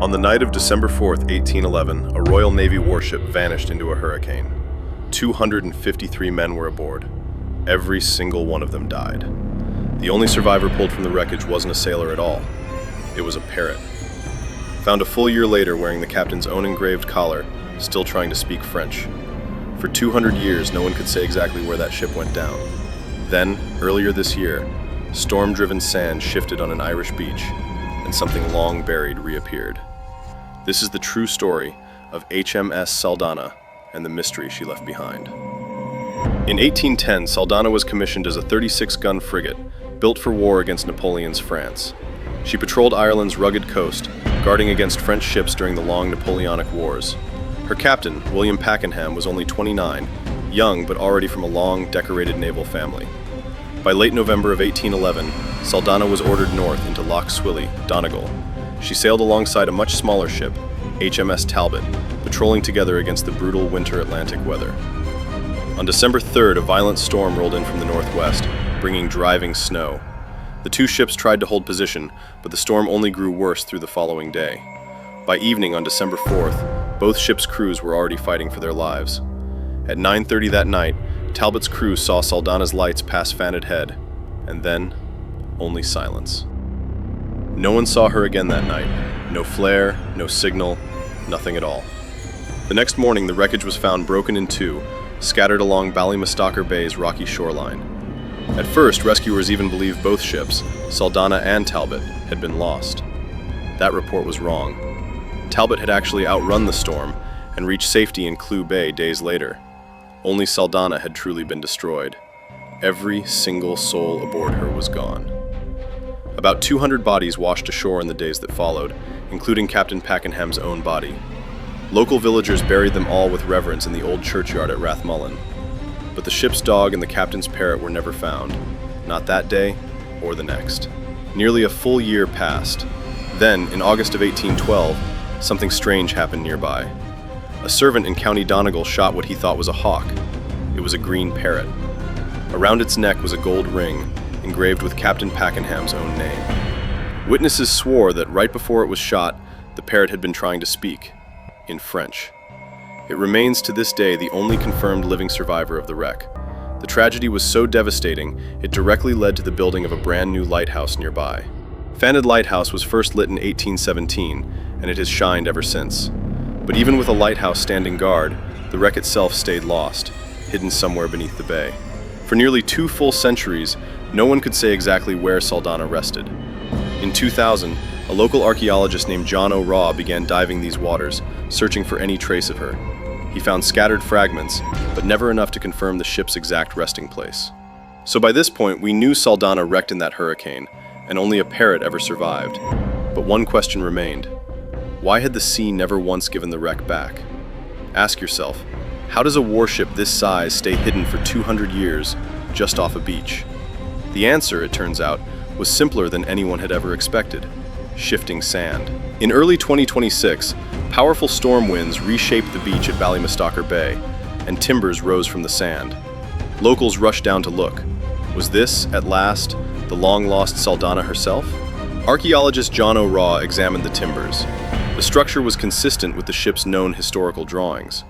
On the night of December 4th, 1811, a Royal Navy warship vanished into a hurricane. 253 men were aboard. Every single one of them died. The only survivor pulled from the wreckage wasn't a sailor at all. It was a parrot. Found a full year later wearing the captain's own engraved collar, still trying to speak French. For 200 years, no one could say exactly where that ship went down. Then, earlier this year, storm-driven sand shifted on an Irish beach, and something long buried reappeared. This is the true story of HMS Saldanha and the mystery she left behind. In 1810, Saldanha was commissioned as a 36-gun frigate, built for war against Napoleon's France. She patrolled Ireland's rugged coast, guarding against French ships during the long Napoleonic Wars. Her captain, William Pakenham, was only 29, young but already from a long, decorated naval family. By late November of 1811, Saldanha was ordered north into Lough Swilly, Donegal. She sailed alongside a much smaller ship, HMS Talbot, patrolling together against the brutal winter Atlantic weather. On December 3rd, a violent storm rolled in from the northwest, bringing driving snow. The two ships tried to hold position, but the storm only grew worse through the following day. By evening on December 4th, both ships' crews were already fighting for their lives. At 9:30 that night, Talbot's crew saw Saldanha's lights pass Fanted Head, and then, only silence. No one saw her again that night. No flare, no signal, nothing at all. The next morning, the wreckage was found broken in two, scattered along Ballymastocker Bay's rocky shoreline. At first, rescuers even believed both ships, Saldanha and Talbot, had been lost. That report was wrong. Talbot had actually outrun the storm and reached safety in Clew Bay days later. Only Saldanha had truly been destroyed. Every single soul aboard her was gone. About 200 bodies washed ashore in the days that followed, including Captain Pakenham's own body. Local villagers buried them all with reverence in the old churchyard at Rathmullen. But the ship's dog and the captain's parrot were never found, not that day or the next. Nearly a full year passed. Then, in August of 1812, something strange happened nearby. A servant in County Donegal shot what he thought was a hawk. It was a green parrot. Around its neck was a gold ring, engraved with Captain Pakenham's own name. Witnesses swore that right before it was shot, the parrot had been trying to speak, in French. It remains to this day the only confirmed living survivor of the wreck. The tragedy was so devastating, it directly led to the building of a brand new lighthouse nearby. Fanted Lighthouse was first lit in 1817, and it has shined ever since. But even with a lighthouse standing guard, the wreck itself stayed lost, hidden somewhere beneath the bay. For nearly 2 full centuries, no one could say exactly where Saldanha rested. In 2000, a local archaeologist named John O'Raw began diving these waters, searching for any trace of her. He found scattered fragments, but never enough to confirm the ship's exact resting place. So by this point, we knew Saldanha wrecked in that hurricane, and only a parrot ever survived. But one question remained. Why had the sea never once given the wreck back? Ask yourself, how does a warship this size stay hidden for 200 years just off a beach? The answer, it turns out, was simpler than anyone had ever expected: shifting sand. In early 2026, powerful storm winds reshaped the beach at Ballymastocker Bay, and timbers rose from the sand. Locals rushed down to look. Was this, at last, the long-lost Saldanha herself? Archaeologist John O'Raw examined the timbers. The structure was consistent with the ship's known historical drawings.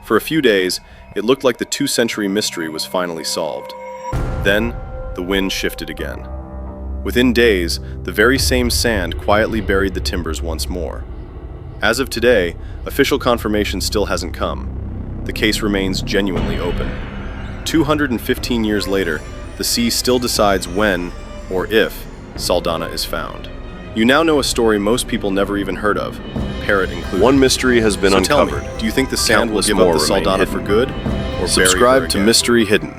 For a few days, it looked like the 2-century mystery was finally solved. Then, the wind shifted again. Within days, the very same sand quietly buried the timbers once more. As of today, official confirmation still hasn't come. The case remains genuinely open. 215 years later, the sea still decides when, or if, Saldanha is found. You now know a story most people never even heard of, Parrot included. One mystery has been uncovered. Tell me, do you think the sand will give up the Saldanha for good, or subscribe to Mystery Hidden?